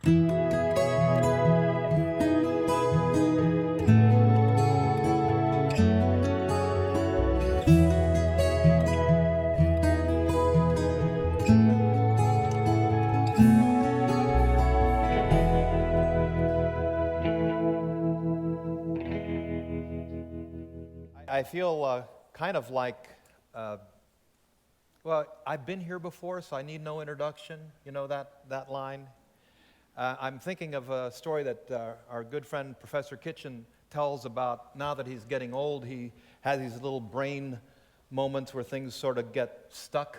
I feel kind of like, well, I've been here before, so I need no introduction. You know that line? I'm thinking of a story that our good friend Professor Kitchen tells about. Now that he's getting old, he has these little brain moments where things sort of get stuck.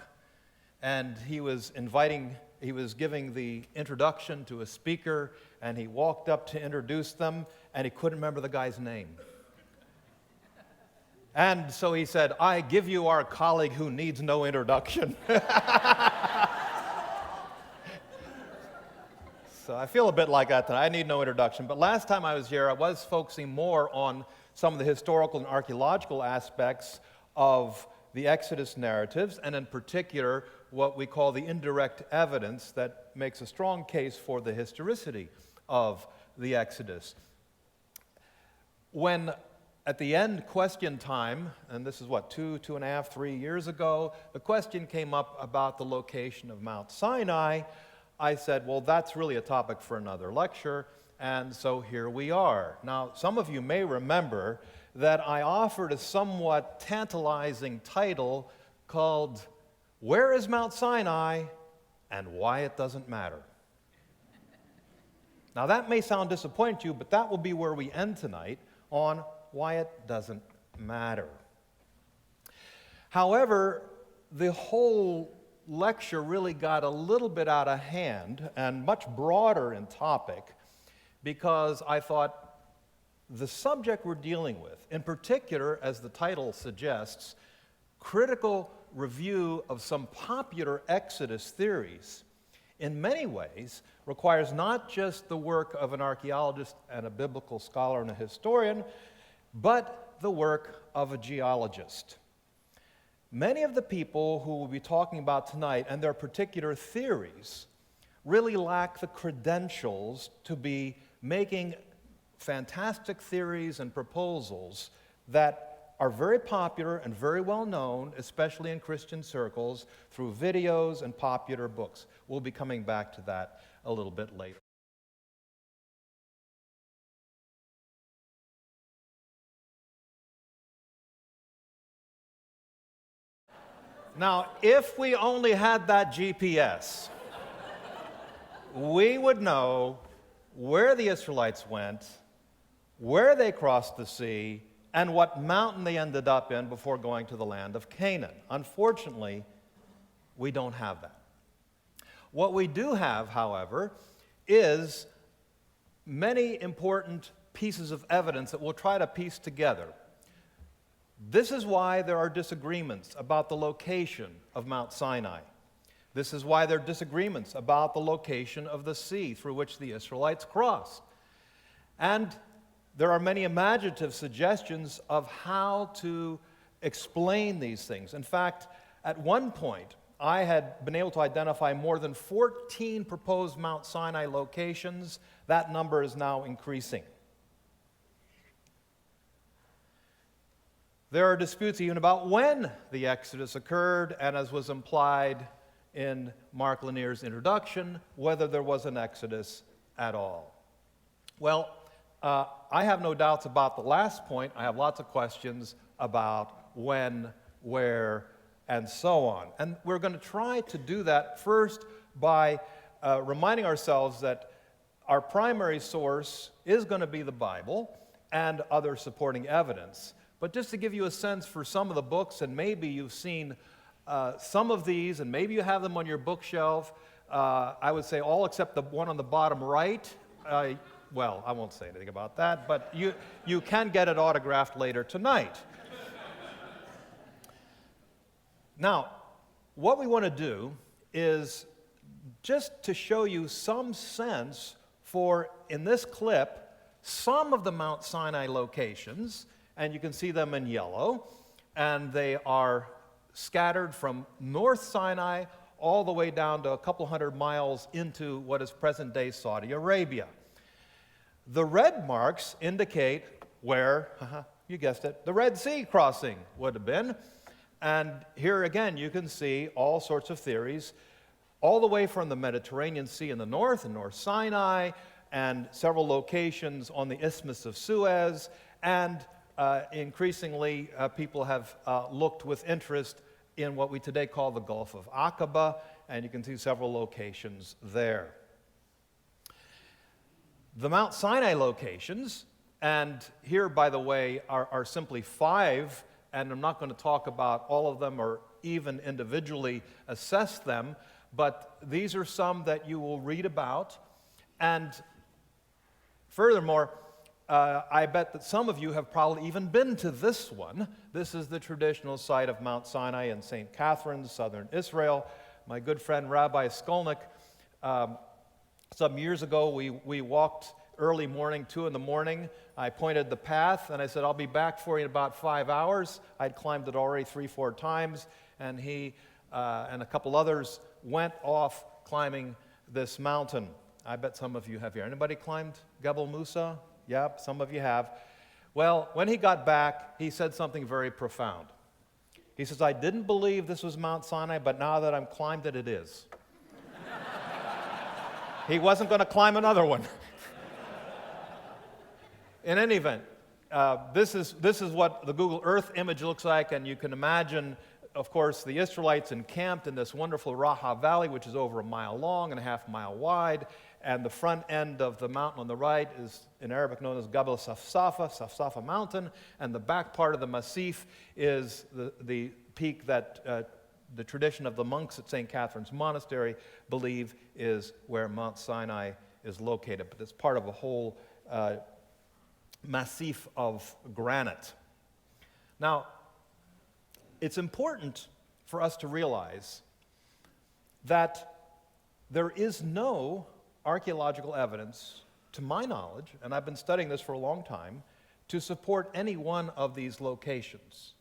And he was giving the introduction to a speaker, and he walked up to introduce them, and he couldn't remember the guy's name. And so he said, "I give you our colleague who needs no introduction." So I feel a bit like that tonight. I need no introduction. But last time I was here, I was focusing more on some of the historical and archaeological aspects of the Exodus narratives, and in particular, what we call the indirect evidence that makes a strong case for the historicity of the Exodus. When at the end question time, and this is what, 2.5, 3 years ago, the question came up about the location of Mount Sinai. I said, well, that's really a topic for another lecture, and so here we are. Now, some of you may remember that I offered a somewhat tantalizing title called, "Where is Mount Sinai and Why It Doesn't Matter?" Now, that may sound disappointing to you, but that will be where we end tonight, on why it doesn't matter. However, the whole lecture really got a little bit out of hand and much broader in topic, because I thought the subject we're dealing with, in particular, as the title suggests, critical review of some popular Exodus theories, in many ways requires not just the work of an archaeologist and a biblical scholar and a historian, but the work of a geologist. Many of the people who we'll be talking about tonight and their particular theories really lack the credentials to be making fantastic theories and proposals that are very popular and very well known, especially in Christian circles, through videos and popular books. We'll be coming back to that a little bit later. Now, if we only had that GPS, we would know where the Israelites went, where they crossed the sea, and what mountain they ended up in before going to the land of Canaan. Unfortunately, we don't have that. What we do have, however, is many important pieces of evidence that we'll try to piece together. This is why there are disagreements about the location of Mount Sinai. This is why there are disagreements about the location of the sea through which the Israelites crossed. And there are many imaginative suggestions of how to explain these things. In fact, at one point, I had been able to identify more than 14 proposed Mount Sinai locations. That number is now increasing. There are disputes even about when the Exodus occurred, and as was implied in Mark Lanier's introduction, whether there was an Exodus at all. Well, I have no doubts about the last point. I have lots of questions about when, where, and so on. And we're going to try to do that first by reminding ourselves that our primary source is going to be the Bible and other supporting evidence. But just to give you a sense for some of the books, and maybe you've seen some of these, and maybe you have them on your bookshelf, I would say all except the one on the bottom right. Well, I won't say anything about that, but you can get it autographed later tonight. Now, what we want to do is just to show you some sense for, in this clip, some of the Mount Sinai locations, and you can see them in yellow, and they are scattered from North Sinai all the way down to a couple hundred miles into what is present-day Saudi Arabia. The red marks indicate where, you guessed it, the Red Sea crossing would have been. And here again, you can see all sorts of theories, all the way from the Mediterranean Sea in the north, and North Sinai, and several locations on the Isthmus of Suez, and increasingly people have looked with interest in what we today call the Gulf of Aqaba, and you can see several locations there. The Mount Sinai locations, and here, by the way, are simply 5, and I'm not going to talk about all of them or even individually assess them, but these are some that you will read about. And furthermore, I bet that some of you have probably even been to this one. This is the traditional site of Mount Sinai in St. Catherine's, southern Israel. My good friend Rabbi Skolnick, some years ago, we walked early morning, 2 in the morning. I pointed the path, and I said, I'll be back for you in about 5 hours. I'd climbed it already 3-4 times, and he and a couple others went off climbing this mountain. I bet some of you have here. Anybody climbed Gebel Musa? Yep, some of you have. Well, when he got back, he said something very profound. He says, I didn't believe this was Mount Sinai, but now that I've climbed it, it is. He wasn't going to climb another one. In any event, this is what the Google Earth image looks like, and you can imagine, of course, the Israelites encamped in this wonderful Raha Valley, which is over 1 mile long and a half mile wide, and the front end of the mountain on the right is in Arabic known as Gabal Safsafa Mountain, and the back part of the Massif is the peak that the tradition of the monks at St. Catherine's Monastery believe is where Mount Sinai is located, but it's part of a whole massif of granite. Now, it's important for us to realize that there is no archaeological evidence, to my knowledge, and I've been studying this for a long time, to support any one of these locations.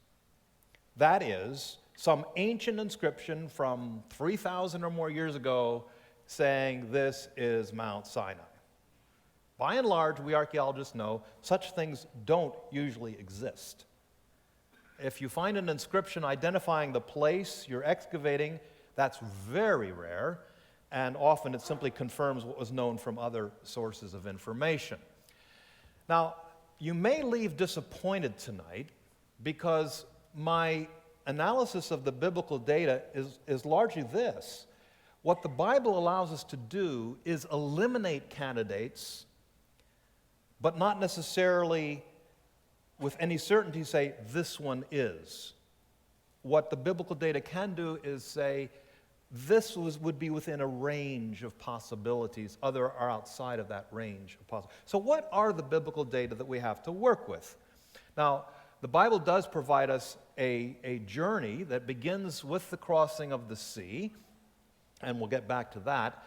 That is, some ancient inscription from 3,000 or more years ago saying this is Mount Sinai. By and large, we archaeologists know such things don't usually exist. If you find an inscription identifying the place you're excavating, that's very rare, and often it simply confirms what was known from other sources of information. Now, you may leave disappointed tonight because my analysis of the biblical data is largely this. What the Bible allows us to do is eliminate candidates, but not necessarily with any certainty say, this one is. What the biblical data can do is say, this would be within a range of possibilities. Other are outside of that range of possibilities. So what are the biblical data that we have to work with? Now, the Bible does provide us a journey that begins with the crossing of the sea, and we'll get back to that,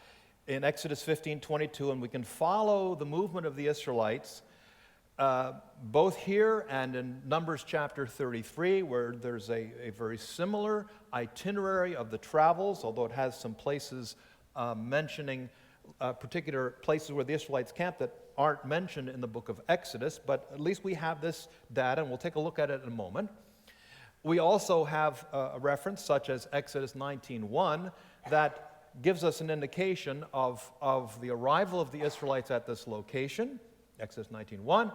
in Exodus 15:22, and we can follow the movement of the Israelites both here and in Numbers chapter 33, where there's a very similar itinerary of the travels, although it has some places mentioning particular places where the Israelites camped that aren't mentioned in the book of Exodus, but at least we have this data, and we'll take a look at it in a moment. We also have a reference, such as Exodus 19:1, that gives us an indication of the arrival of the Israelites at this location, Exodus 19:1.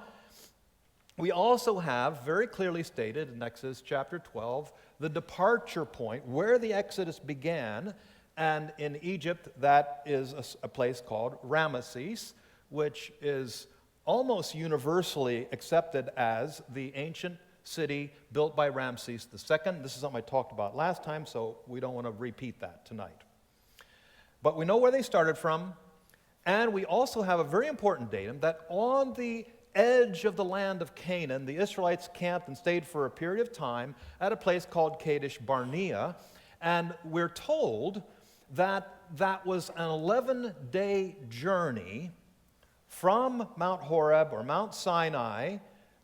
We also have very clearly stated in Exodus chapter 12 the departure point, where the Exodus began, and in Egypt that is a place called Ramesses, which is almost universally accepted as the ancient city built by Ramses II. This is something I talked about last time, so we don't want to repeat that tonight. But we know where they started from, and we also have a very important datum that on the edge of the land of Canaan, the Israelites camped and stayed for a period of time at a place called Kadesh Barnea, and we're told that that was an 11-day journey from Mount Horeb or Mount Sinai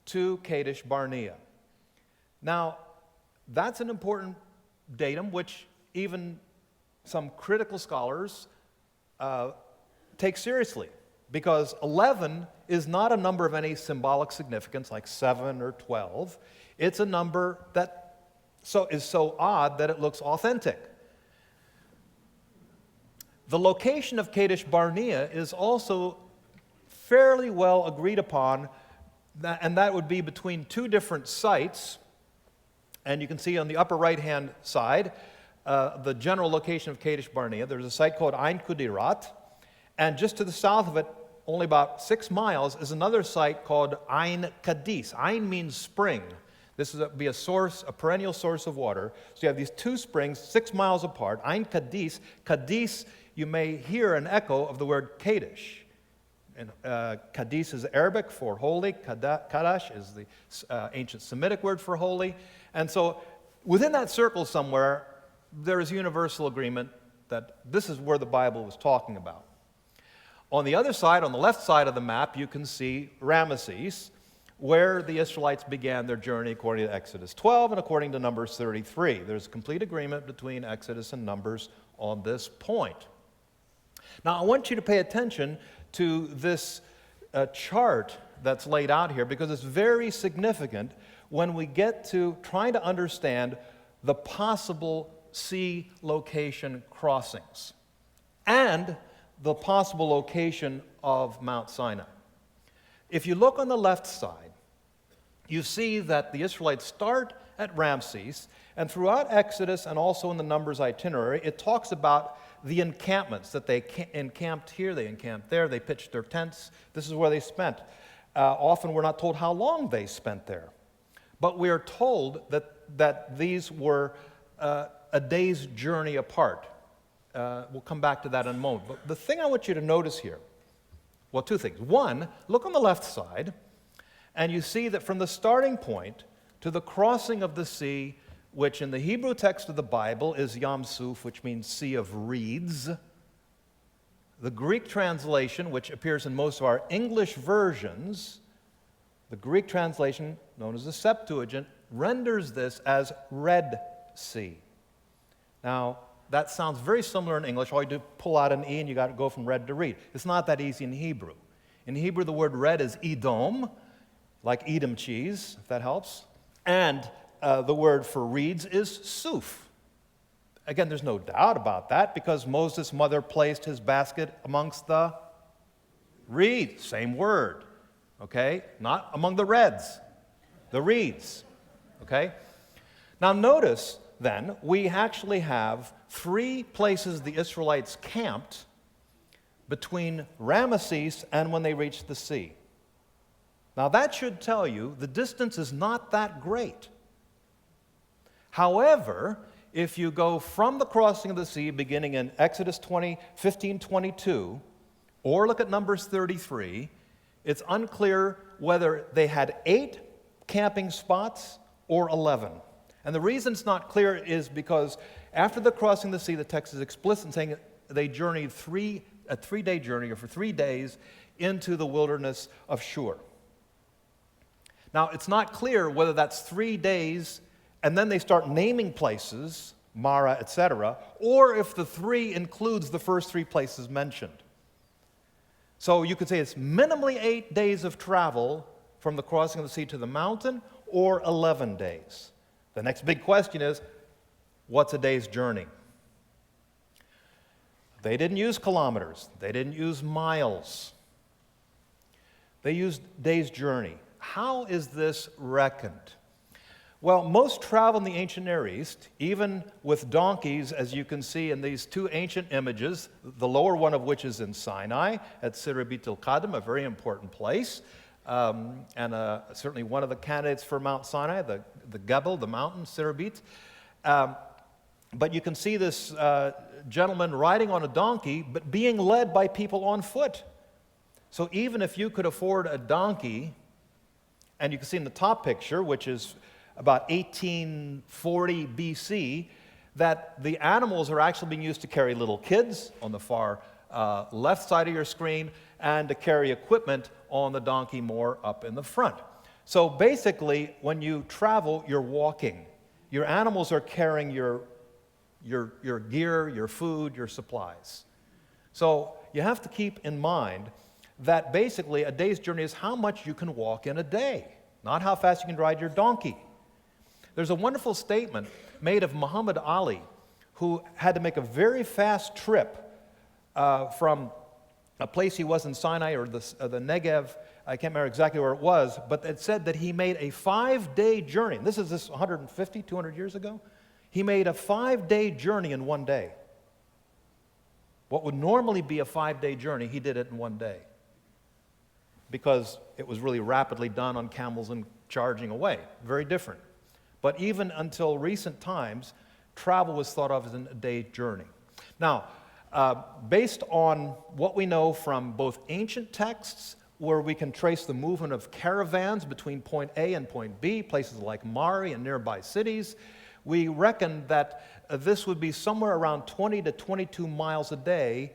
to Kadesh Barnea. Now, that's an important datum which even some critical scholars take seriously, because 11 is not a number of any symbolic significance like 7 or 12. It's a number that is so odd that it looks authentic. The location of Kadesh Barnea is also fairly well agreed upon, and that would be between two different sites. And you can see on the upper right-hand side the general location of Kadesh Barnea. There's a site called Ein Kudirat, and just to the south of it, only about 6 miles, is another site called Ein Kadis. Ein means spring. This would be a source, a perennial source of water. So you have these two springs 6 miles apart. Ein Kadis. Kadis, you may hear an echo of the word Kadesh. And Kadis is Arabic for holy. Kadash is the ancient Semitic word for holy. And so within that circle somewhere, there is universal agreement that this is where the Bible was talking about. On the other side, on the left side of the map, you can see Ramesses, where the Israelites began their journey according to Exodus 12 and according to Numbers 33. There's complete agreement between Exodus and Numbers on this point. Now, I want you to pay attention to this chart that's laid out here, because it's very significant when we get to trying to understand the possible sea location crossings and the possible location of Mount Sinai. If you look on the left side, you see that the Israelites start at Ramses, and throughout Exodus and also in the Numbers itinerary, it talks about the encampments, that they encamped here, they encamped there, they pitched their tents. This is where they spent. Often we're not told how long they spent there, but we are told that these were a day's journey apart. We'll come back to that in a moment. But the thing I want you to notice here, well, two things. One, look on the left side, and you see that from the starting point to the crossing of the sea, which in the Hebrew text of the Bible is Yam Suf, which means Sea of Reeds. The Greek translation, which appears in most of our English versions, the Greek translation, known as the Septuagint, renders this as Red Sea. Now, that sounds very similar in English. All you do is pull out an E and you got to go from red to reed. It's not that easy in Hebrew. In Hebrew, the word red is Edom, like Edam cheese, if that helps. And the word for reeds is Suf. Again, there's no doubt about that, because Moses' mother placed his basket amongst the reeds. Same word, okay? Not among the reds, the reeds, okay? Now notice, then, we actually have 3 places the Israelites camped between Ramesses and when they reached the sea. Now that should tell you the distance is not that great. However, if you go from the crossing of the sea, beginning in Exodus 15:22, or look at Numbers 33, it's unclear whether they had 8 camping spots or 11. And the reason it's not clear is because after the crossing of the sea, the text is explicit in saying they journeyed a 3-day journey, or for 3 days, into the wilderness of Shur. Now, it's not clear whether that's 3 days and then they start naming places, Mara, etc., or if the 3 includes the first 3 places mentioned. So you could say it's minimally 8 days of travel from the crossing of the sea to the mountain, or 11 days. The next big question is, what's a day's journey? They didn't use kilometers. They didn't use miles. They used day's journey. How is this reckoned? Well, most travel in the ancient Near East, even with donkeys, as you can see in these 2 ancient images, the lower one of which is in Sinai, at Sirabit el-Qadim, a very important place, and certainly one of the candidates for Mount Sinai, the Gebel, the mountain, Sirabit. But you can see this gentleman riding on a donkey, but being led by people on foot. So even if you could afford a donkey, and you can see in the top picture, which is about 1840 BC, that the animals are actually being used to carry little kids on the far left side of your screen, and to carry equipment on the donkey more up in the front. So basically, when you travel, you're walking. Your animals are carrying your your gear, your food, your supplies. So you have to keep in mind that basically a day's journey is how much you can walk in a day, not how fast you can ride your donkey. There's a wonderful statement made of Muhammad Ali, who had to make a very fast trip from a place he was in Sinai or the Negev. I can't remember exactly where it was, but it said that he made a 5-day journey. This is 150, 200 years ago. He made a 5-day journey in one day. What would normally be a 5-day journey, he did it in one day, because it was really rapidly done on camels and charging away. Very different. But even until recent times, travel was thought of as a day's journey. Now, based on what we know from both ancient texts, where we can trace the movement of caravans between point A and point B, places like Mari and nearby cities, we reckon that this would be somewhere around 20 to 22 miles a day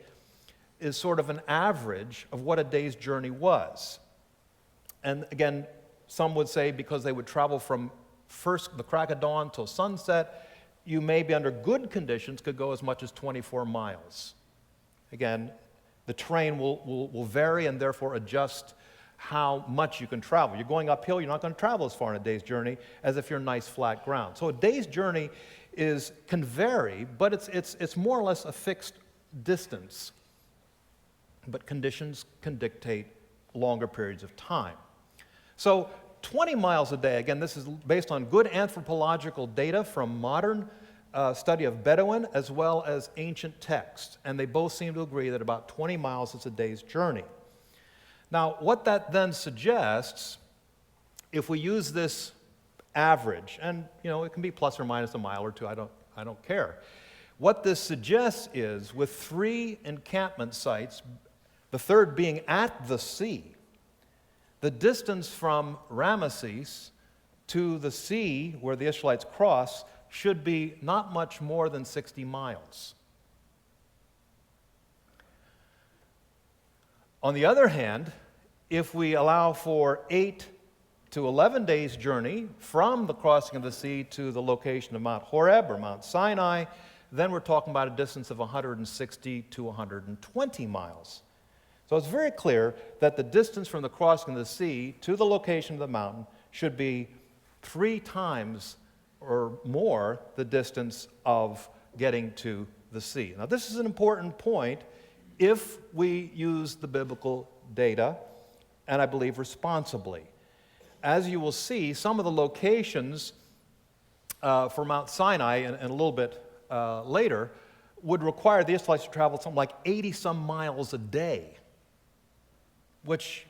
is sort of an average of what a day's journey was. And again, some would say because they would travel from first the crack of dawn till sunset, you maybe under good conditions could go as much as 24 miles. Again, the terrain will vary and therefore adjust how much you can travel. You're going uphill, you're not going to travel as far in a day's journey as if you're nice flat ground. So a day's journey can vary, but it's more or less a fixed distance. But conditions can dictate longer periods of time. So 20 miles a day, again, this is based on good anthropological data from modern study of Bedouin as well as ancient texts, and they both seem to agree that about 20 miles is a day's journey. Now, what that then suggests, if we use this average, and it can be plus or minus a mile or two, I don't care. What this suggests is, with 3 encampment sites, the third being at the sea, the distance from Ramesses to the sea where the Israelites cross should be not much more than 60 miles. On the other hand, if we allow for 8 to 11 days' journey from the crossing of the sea to the location of Mount Horeb or Mount Sinai, then we're talking about a distance of 160 to 120 miles. So it's very clear that the distance from the crossing of the sea to the location of the mountain should be 3 times or more the distance of getting to the sea. Now, this is an important point if we use the biblical data, and I believe responsibly. As you will see, some of the locations for Mount Sinai, and a little bit later, would require the Israelites to travel something like 80-some miles a day, which,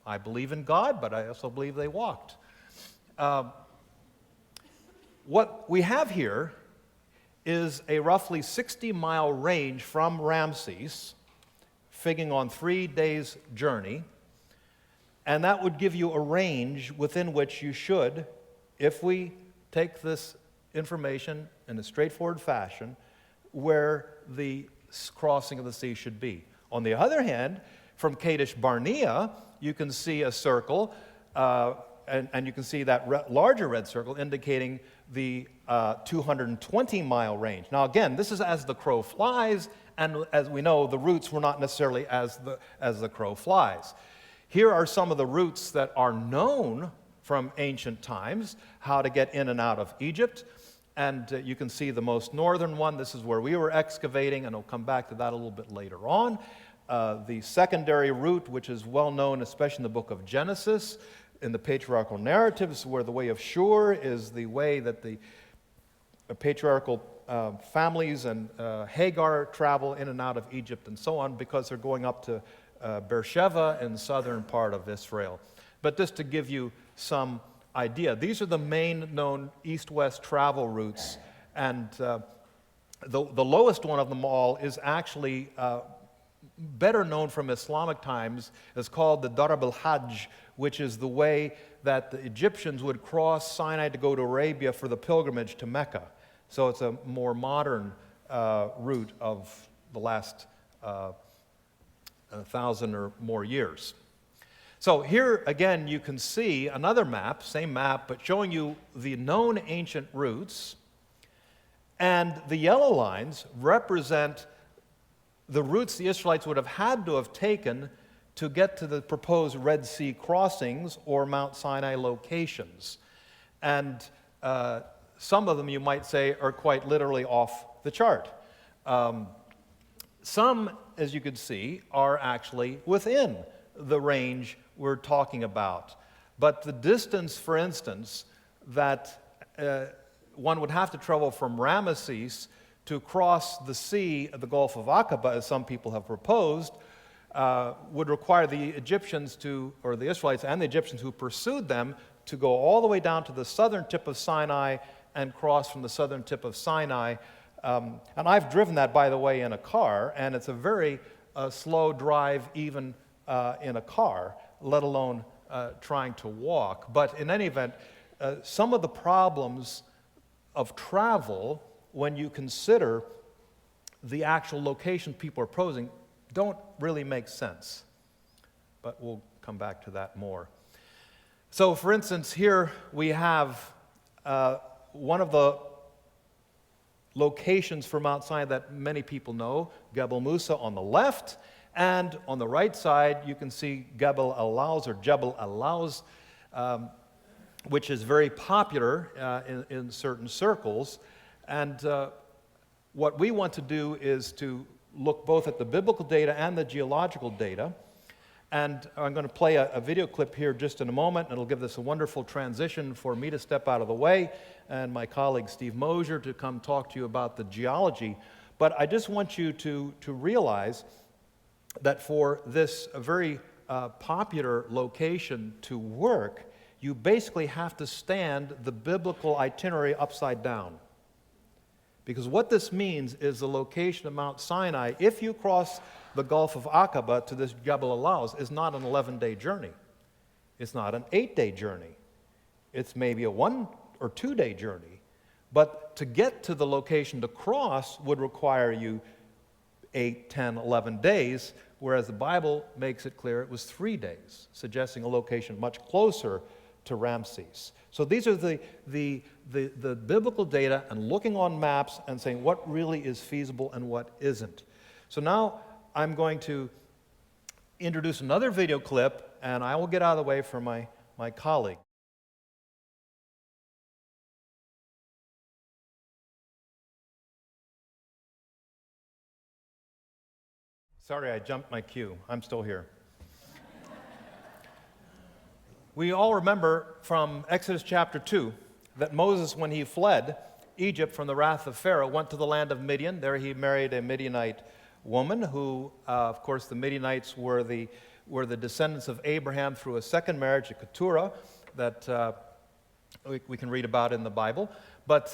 I believe in God, but I also believe they walked. What we have here is a roughly 60-mile range from Ramesses, figuring on 3 days' journey, and that would give you a range within which you should, if we take this information in a straightforward fashion, where the crossing of the sea should be. On the other hand, from Kadesh Barnea, you can see a circle, and you can see that larger red circle indicating the 220-mile range. Now again, this is as the crow flies, and as we know, the routes were not necessarily as the crow flies. Here are some of the routes that are known from ancient times, how to get in and out of Egypt. And you can see the most northern one. This is where we were excavating, and I'll come back to that a little bit later on. The secondary route, which is well known, especially in the book of Genesis, in the patriarchal narratives, where the way of Shur is the way that the patriarchal families and Hagar travel in and out of Egypt and so on, because they're going up to Beersheba in the southern part of Israel. But just to give you some idea, these are the main known east-west travel routes, and the lowest one of them all is actually better known from Islamic times. It's called the Darb al-Hajj, which is the way that the Egyptians would cross Sinai to go to Arabia for the pilgrimage to Mecca. So it's a more modern route of the last 1,000 or more years. So here again you can see another map, same map, but showing you the known ancient routes. And the yellow lines represent the routes the Israelites would have had to have taken to get to the proposed Red Sea crossings or Mount Sinai locations. And some of them, you might say, are quite literally off the chart. Some, as you can see, are actually within the range we're talking about. But the distance, for instance, that one would have to travel from Ramesses to cross the sea of the Gulf of Aqaba, as some people have proposed, would require the Egyptians to, or the Israelites and the Egyptians who pursued them, to go all the way down to the southern tip of Sinai and cross from the southern tip of Sinai. And I've driven that, by the way, in a car, and it's a very slow drive even in a car, let alone trying to walk. But in any event, some of the problems of travel, when you consider the actual location people are posing, don't really make sense. But we'll come back to that more. So, for instance, here we have one of the locations for Mount Sinai that many people know, Gebel Musa on the left, and on the right side you can see Gebel al-Lawz or Jebel al-Lawz, which is very popular in certain circles. And what we want to do is to look both at the biblical data and the geological data. And I'm going to play a video clip here just in a moment, and it'll give this a wonderful transition for me to step out of the way and my colleague Steve Moshier to come talk to you about the geology. But I just want you to realize that for this very popular location to work, you basically have to stand the biblical itinerary upside down. Because what this means is the location of Mount Sinai, if you cross the Gulf of Aqaba to this Jebel al-Lawz, is not an 11-day journey. It's not an 8-day journey. It's maybe a 1 or 2-day journey. But to get to the location to cross would require you 8, 10, 11 days, whereas the Bible makes it clear it was 3 days, suggesting a location much closer to Ramses. So these are the biblical data, and looking on maps and saying what really is feasible and what isn't. So now I'm going to introduce another video clip, and I will get out of the way for my colleague. Sorry, I jumped my cue. I'm still here. We all remember from Exodus chapter 2 that Moses, when he fled Egypt from the wrath of Pharaoh, went to the land of Midian. There he married a Midianite woman who, of course, the Midianites were the descendants of Abraham through a second marriage, a Keturah, that we can read about in the Bible. But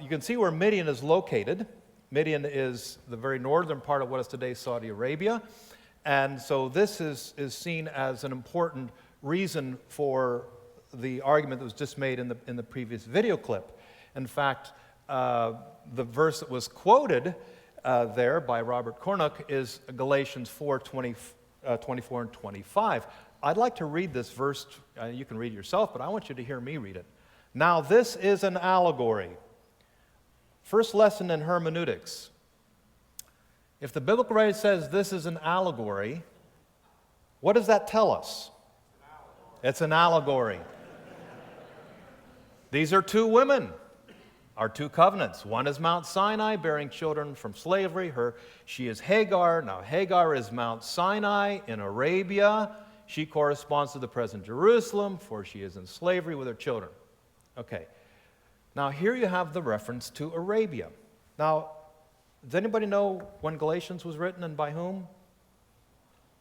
you can see where Midian is located. Midian is the very northern part of what is today Saudi Arabia. And so this is seen as an important reason for the argument that was just made in the previous video clip. In fact, the verse that was quoted there by Robert Cornuck is Galatians 4:24 and 25. I'd like to read this verse. You can read it yourself, but I want you to hear me read it. Now this is an allegory. First lesson in hermeneutics. If the biblical writer says this is an allegory, what does that tell us? It's an allegory. These are two women, our two covenants. One is Mount Sinai, bearing children from slavery. She is Hagar. Now, Hagar is Mount Sinai in Arabia. She corresponds to the present Jerusalem, for she is in slavery with her children. Okay. Now, here you have the reference to Arabia. Now, does anybody know when Galatians was written and by whom?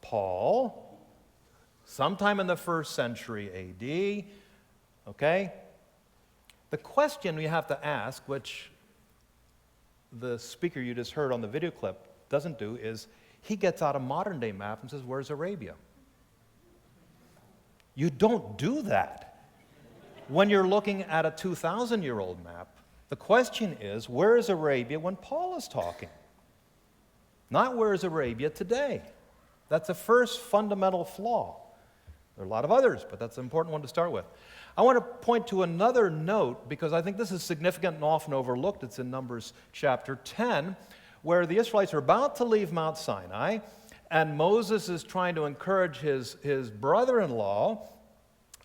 Paul. Sometime in the 1st century A.D., okay? The question we have to ask, which the speaker you just heard on the video clip doesn't do, is he gets out a modern-day map and says, where's Arabia? You don't do that. When you're looking at a 2,000-year-old map, the question is, where is Arabia when Paul is talking? Not where is Arabia today. That's the first fundamental flaw. There are a lot of others, but that's an important one to start with. I want to point to another note because I think this is significant and often overlooked. It's in Numbers chapter 10, where the Israelites are about to leave Mount Sinai, and Moses is trying to encourage his brother-in-law,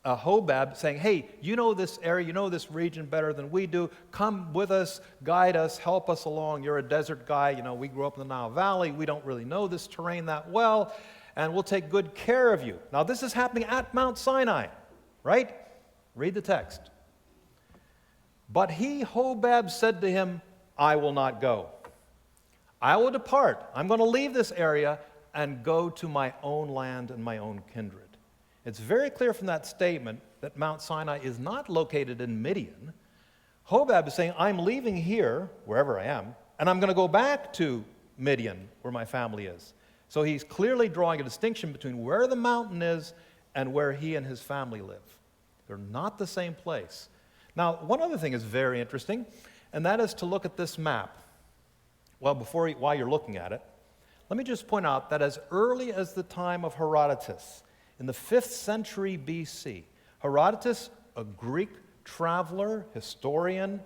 Hobab, saying, hey, you know this area, you know this region better than we do. Come with us, guide us, help us along. You're a desert guy. You know, we grew up in the Nile Valley. We don't really know this terrain that well, and we'll take good care of you. Now, this is happening at Mount Sinai, right? Read the text. But he, Hobab, said to him, I will not go. I will depart. I'm going to leave this area and go to my own land and my own kindred. It's very clear from that statement that Mount Sinai is not located in Midian. Hobab is saying, I'm leaving here, wherever I am, and I'm going to go back to Midian, where my family is. So he's clearly drawing a distinction between where the mountain is and where he and his family live. They're not the same place. Now, one other thing is very interesting, and that is to look at this map. Well, while you're looking at it, let me just point out that as early as the time of Herodotus, in the 5th century BC, Herodotus, a Greek traveler, historian,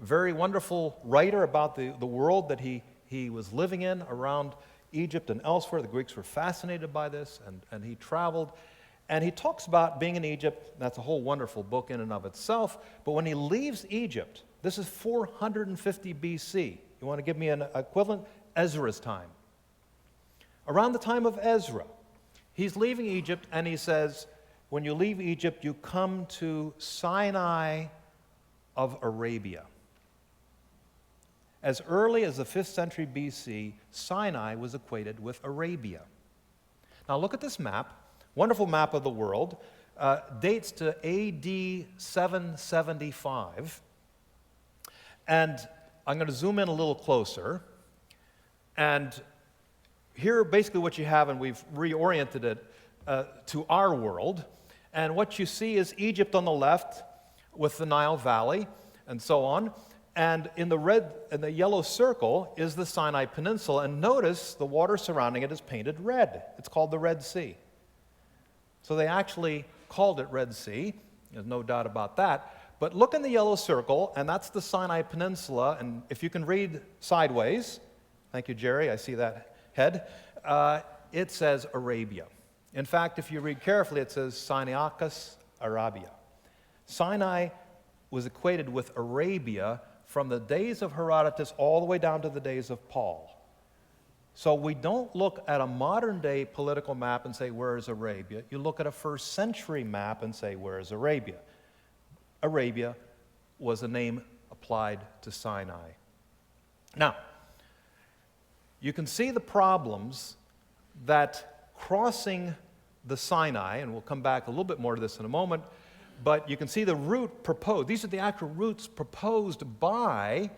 very wonderful writer about the world that he was living in around Egypt and elsewhere. The Greeks were fascinated by this, and he traveled. And he talks about being in Egypt. That's a whole wonderful book in and of itself. But when he leaves Egypt, this is 450 BC. You want to give me an equivalent? Ezra's time. Around the time of Ezra, he's leaving Egypt, and he says, when you leave Egypt, you come to Sinai of Arabia. As early as the 5th century BC, Sinai was equated with Arabia. Now look at this map, wonderful map of the world, dates to AD 775. And I'm going to zoom in a little closer. And here, basically what you have, and we've reoriented it to our world. And what you see is Egypt on the left with the Nile Valley and so on. And in the yellow circle is the Sinai Peninsula. And notice the water surrounding it is painted red. It's called the Red Sea. So they actually called it Red Sea. There's no doubt about that. But look in the yellow circle, and that's the Sinai Peninsula. And if you can read sideways, thank you, Jerry, I see that head, it says Arabia. In fact, if you read carefully, it says Sinaiacus Arabia. Sinai was equated with Arabia from the days of Herodotus all the way down to the days of Paul. So we don't look at a modern-day political map and say, where is Arabia? You look at a first-century map and say, where is Arabia? Arabia was a name applied to Sinai. Now, you can see the problems that crossing the Sinai, and we'll come back a little bit more to this in a moment, but you can see the route proposed. These are the actual routes proposed by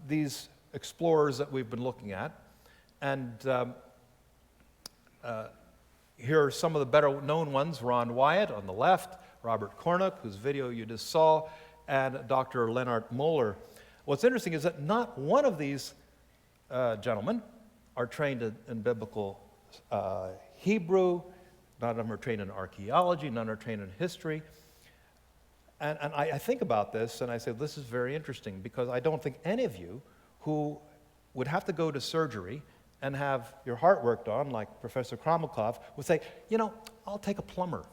these explorers that we've been looking at. And here are some of the better known ones. Ron Wyatt on the left, Robert Cornuck, whose video you just saw, and Dr. Lennart Moller. What's interesting is that not one of these gentlemen are trained in biblical Hebrew. None of them are trained in archaeology. None are trained in history. And I think about this, and I say, this is very interesting, because I don't think any of you who would have to go to surgery and have your heart worked on, like Professor Kromikov, would say, you know, I'll take a plumber.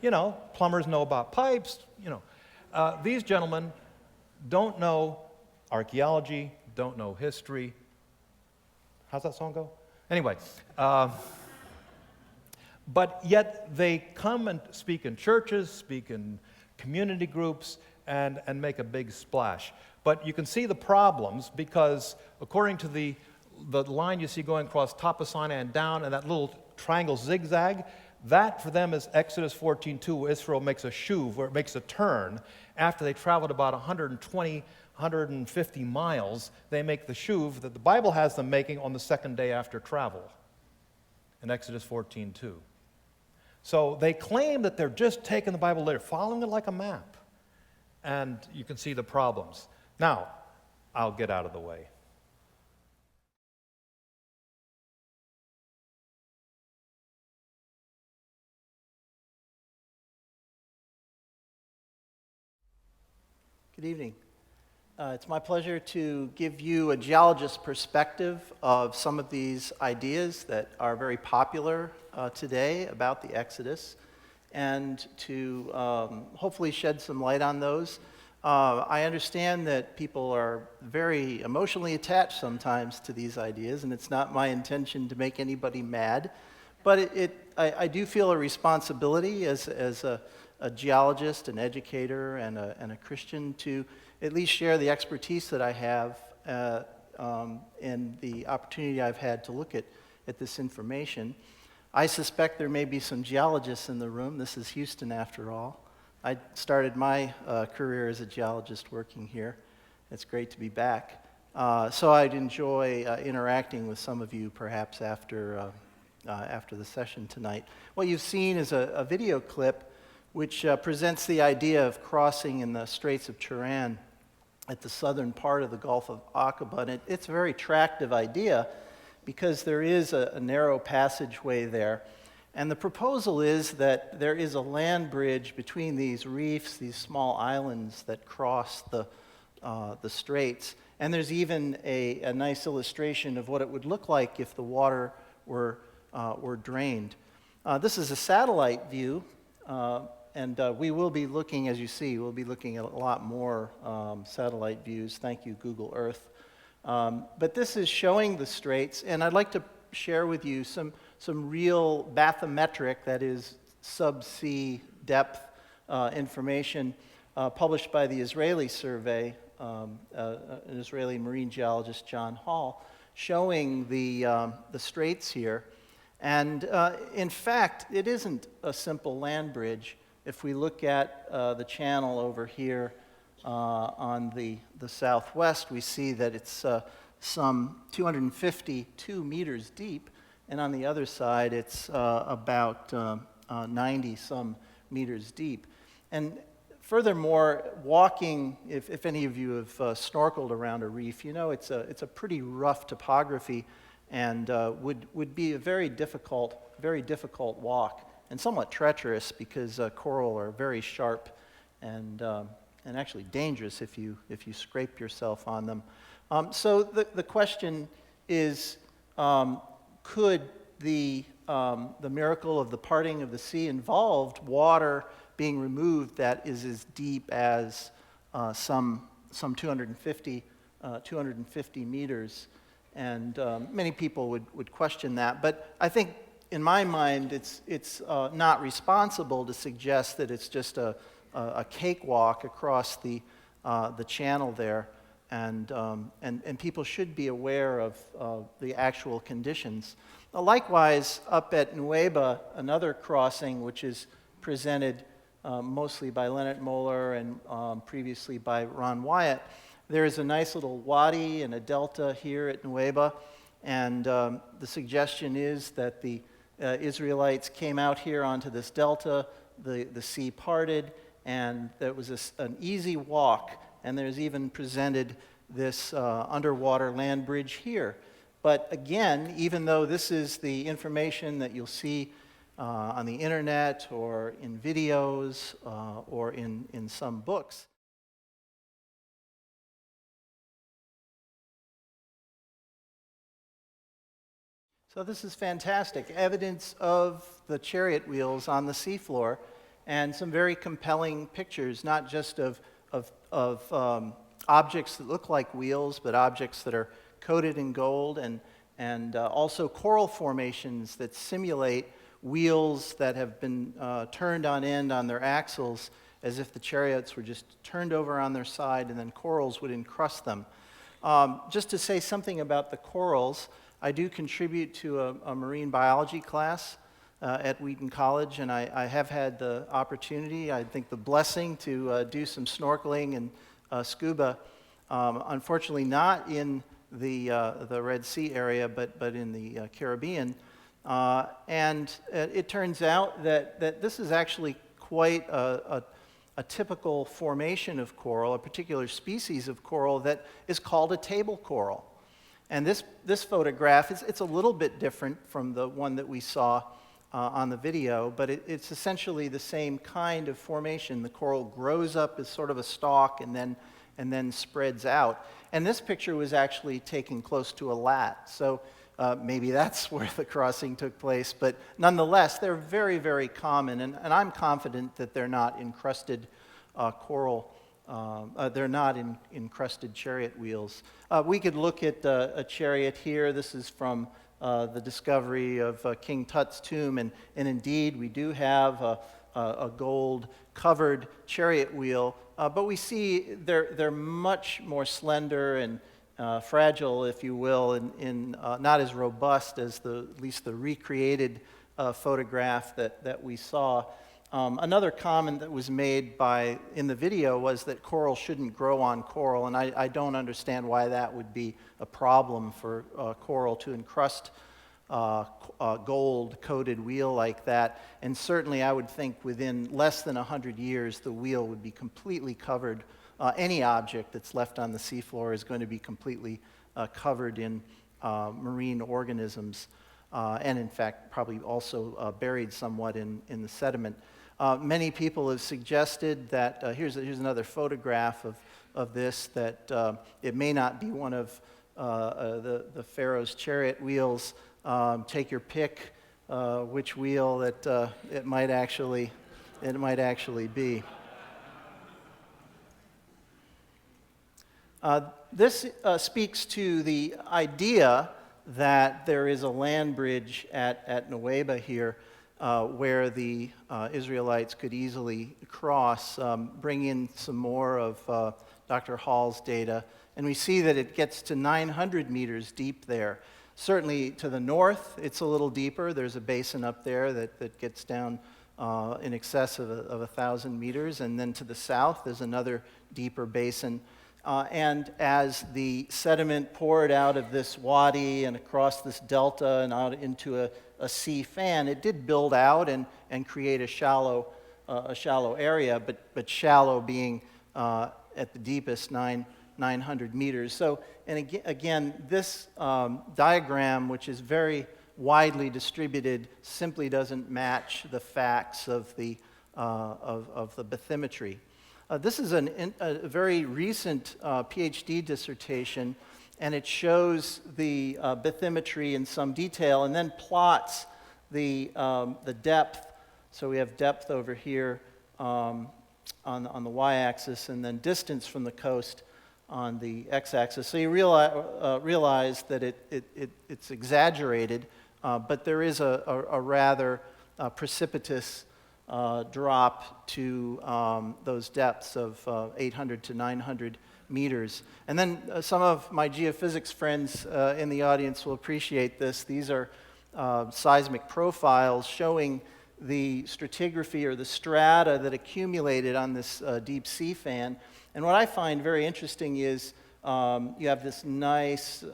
You know, plumbers know about pipes, you know. These gentlemen don't know archaeology, don't know history. How's that song go? Anyway, but yet they come and speak in churches, speak in community groups, and make a big splash. But you can see the problems, because according to the line you see going across top of Sinai and down, and that little triangle zigzag, that for them is Exodus 14:2, where Israel makes a shuv, where it makes a turn. After they traveled about 120, 150 miles, they make the shuv that the Bible has them making on the second day after travel in Exodus 14:2. So they claim that they're just taking the Bible, they're following it like a map. And you can see the problems. Now, I'll get out of the way. Good evening. It's my pleasure to give you a geologist's perspective of some of these ideas that are very popular today about the Exodus, and to hopefully shed some light on those. I understand that people are very emotionally attached sometimes to these ideas, and it's not my intention to make anybody mad, but I do feel a responsibility as a geologist, an educator, and a Christian to at least share the expertise that I have and the opportunity I've had to look at this information. I suspect there may be some geologists in the room. This is Houston, after all. I started my career as a geologist working here. It's great to be back. So I'd enjoy interacting with some of you perhaps after the session tonight. What you've seen is a video clip which presents the idea of crossing in the Straits of Tiran at the southern part of the Gulf of Aqaba. And it's a very attractive idea because there is a narrow passageway there. And the proposal is that there is a land bridge between these reefs, these small islands that cross the straits. And there's even a nice illustration of what it would look like if the water were drained. This is a satellite view. And we will be looking, as you see, we'll be looking at a lot more satellite views. Thank you, Google Earth. But this is showing the straits, and I'd like to share with you some real bathymetric, that is subsea depth information published by the Israeli survey, an Israeli marine geologist, John Hall, showing the straits here. And in fact, it isn't a simple land bridge. If we look at the channel over here on the southwest, we see that it's some 252 meters deep, and on the other side, it's about 90-some meters deep. And furthermore, walking, if any of you have snorkeled around a reef, you know it's a pretty rough topography, and would be a very difficult walk. And somewhat treacherous because coral are very sharp and actually dangerous if you scrape yourself on them. So the question is, could the miracle of the parting of the sea involved water being removed that is as deep as some 250 meters? And many people would question that, but I think, in my mind, it's not responsible to suggest that it's just a cakewalk across the channel there, and people should be aware of the actual conditions. Likewise, up at Nueva, another crossing which is presented mostly by Leonard Moeller and previously by Ron Wyatt, there is a nice little wadi and a delta here at Nueva, and the suggestion is that the Israelites came out here onto this delta, the sea parted, and there was an easy walk, and there's even presented this underwater land bridge here. But again, even though this is the information that you'll see on the internet or in videos or in some books, so this is fantastic. Evidence of the chariot wheels on the seafloor, and some very compelling pictures, not just of objects that look like wheels, but objects that are coated in gold, and also coral formations that simulate wheels that have been turned on end on their axles, as if the chariots were just turned over on their side, and then corals would encrust them. Just to say something about the corals, I do contribute to a marine biology class at Wheaton College, and I have had the opportunity, I think the blessing, to do some snorkeling and scuba. Unfortunately, not in the Red Sea area, but in the Caribbean. And it turns out that this is actually quite a typical formation of coral, a particular species of coral that is called a table coral. And this photograph, it's a little bit different from the one that we saw on the video, but it's essentially the same kind of formation. The coral grows up as sort of a stalk and then and then spreads out. And this picture was actually taken close to a lat, so maybe that's where the crossing took place. But nonetheless, they're very, very common, and I'm confident that they're not encrusted coral. They're not encrusted chariot wheels. We could look at a chariot here. This is from the discovery of King Tut's tomb, and indeed we do have a gold-covered chariot wheel, but we see they're much more slender and fragile, if you will, and not as robust as at least the recreated photograph that we saw. Another comment that was made in the video was that coral shouldn't grow on coral, and I don't understand why that would be a problem for coral to encrust a gold-coated wheel like that. And certainly I would think within less than 100 years the wheel would be completely covered. Any object that's left on the seafloor is going to be completely covered in marine organisms, and in fact probably also buried somewhat in the sediment. Many people have suggested that, here's another photograph of this, that it may not be one of the Pharaoh's chariot wheels. Take your pick which wheel that it might actually be. This speaks to the idea that there is a land bridge at Nuweiba here, where the Israelites could easily cross. Bring in some more of Dr. Hall's data, and we see that it gets to 900 meters deep there. Certainly to the north, it's a little deeper. There's a basin up there that gets down in excess of 1,000 meters, and then to the south, there's another deeper basin. And as the sediment poured out of this wadi and across this delta and out into a sea fan, it did build out and create a shallow area, but shallow being at the deepest 900 meters. So, and again, this diagram, which is very widely distributed, simply doesn't match the facts of the bathymetry. This is a very recent Ph.D. dissertation, and it shows the bathymetry in some detail and then plots the depth. So we have depth over here on the y-axis, and then distance from the coast on the x-axis. So you realize that it's exaggerated, but there is a rather precipitous drop to those depths of 800 to 900 meters. And then some of my geophysics friends in the audience will appreciate this. These are seismic profiles showing the stratigraphy or the strata that accumulated on this deep sea fan. And what I find very interesting is you have this nice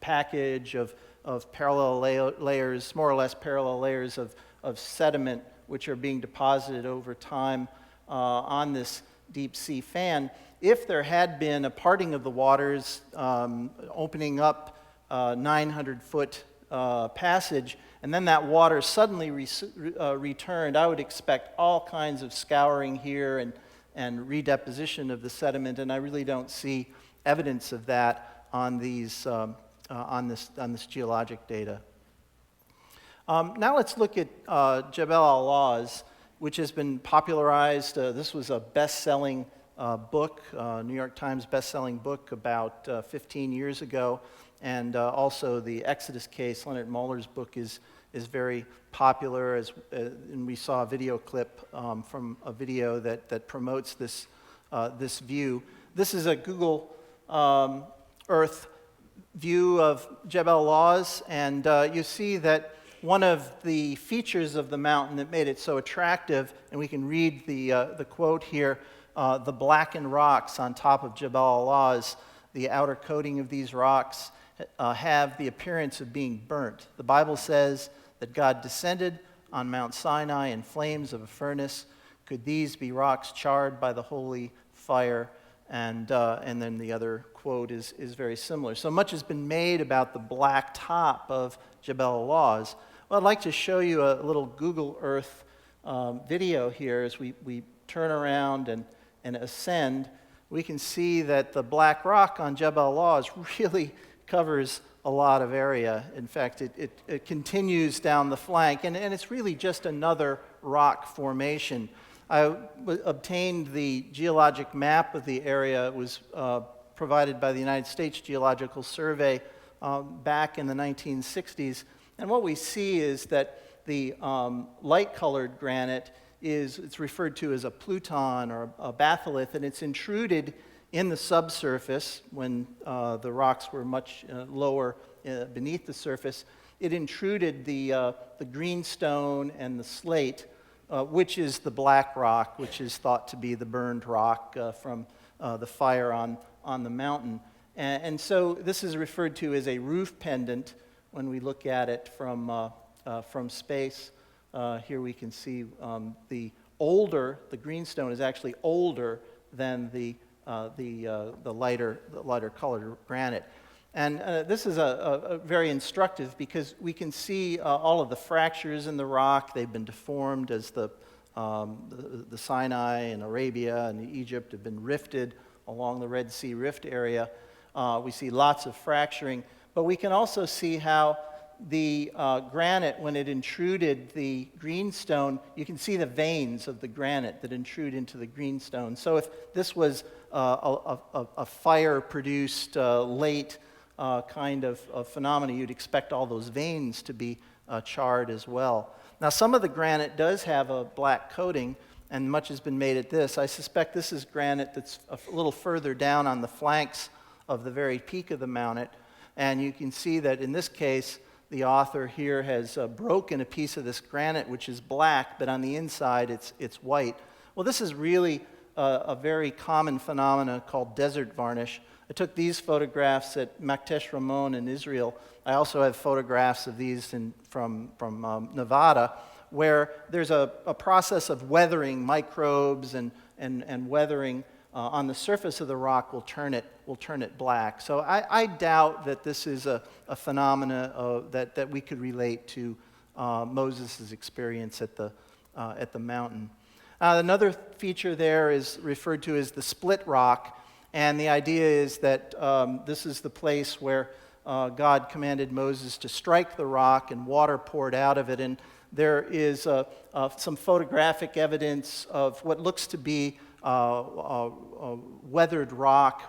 package of parallel layers, more or less parallel layers of sediment which are being deposited over time on this deep sea fan. If there had been a parting of the waters opening up 900-foot passage, and then that water suddenly returned, I would expect all kinds of scouring here and redeposition of the sediment, and I really don't see evidence of that on these on this geologic data. Now let's look at Jebel al-Lawz, which has been popularized. This was a best-selling book, New York Times best-selling book about 15 years ago, and also the Exodus case. Leonard Muller's book is very popular, and we saw a video clip from a video that promotes this view. This is a Google Earth view of Jebel al-Lawz, and you see that one of the features of the mountain that made it so attractive, and we can read the quote here, the blackened rocks on top of Jebel al-Lawz, the outer coating of these rocks have the appearance of being burnt. The Bible says that God descended on Mount Sinai in flames of a furnace. Could these be rocks charred by the holy fire? And then the other quote is very similar. So much has been made about the black top of Jebel al-Lawz. Well, I'd like to show you a little Google Earth video here as we turn around and ascend. we can see that the black rock on Jebel Lawz really covers a lot of area. In fact, it continues down the flank, and it's really just another rock formation. I obtained the geologic map of the area. It was provided by the United States Geological Survey back in the 1960s. And what we see is that the light-colored granite it's referred to as a pluton or a batholith, and it's intruded in the subsurface when the rocks were much lower beneath the surface. It intruded the greenstone and the slate, which is the black rock, which is thought to be the burned rock from the fire on the mountain. And so this is referred to as a roof pendant when we look at it from space. Here we can see the greenstone is actually older than the lighter colored granite. And this is a very instructive because we can see all of the fractures in the rock. They've been deformed as the Sinai and Arabia and Egypt have been rifted along the Red Sea Rift area. We see lots of fracturing, but we can also see how the granite, when it intruded the greenstone, you can see the veins of the granite that intrude into the greenstone. So if this was a fire-produced late kind of phenomena, you'd expect all those veins to be charred as well. Now, some of the granite does have a black coating, and much has been made at this. I suspect this is granite that's a little further down on the flanks of the very peak of the mountain, and you can see that in this case, the author here has broken a piece of this granite, which is black, but on the inside it's white. Well, this is really a very common phenomena called desert varnish. I took these photographs at Maktesh Ramon in Israel. I also have photographs of these from Nevada, where there's a process of weathering. Microbes and weathering on the surface of the rock will turn it black. So I doubt that this is a phenomena that we could relate to Moses' experience at the mountain. Another feature there is referred to as the split rock, and the idea is that this is the place where God commanded Moses to strike the rock and water poured out of it, and there is some photographic evidence of what looks to be weathered rock,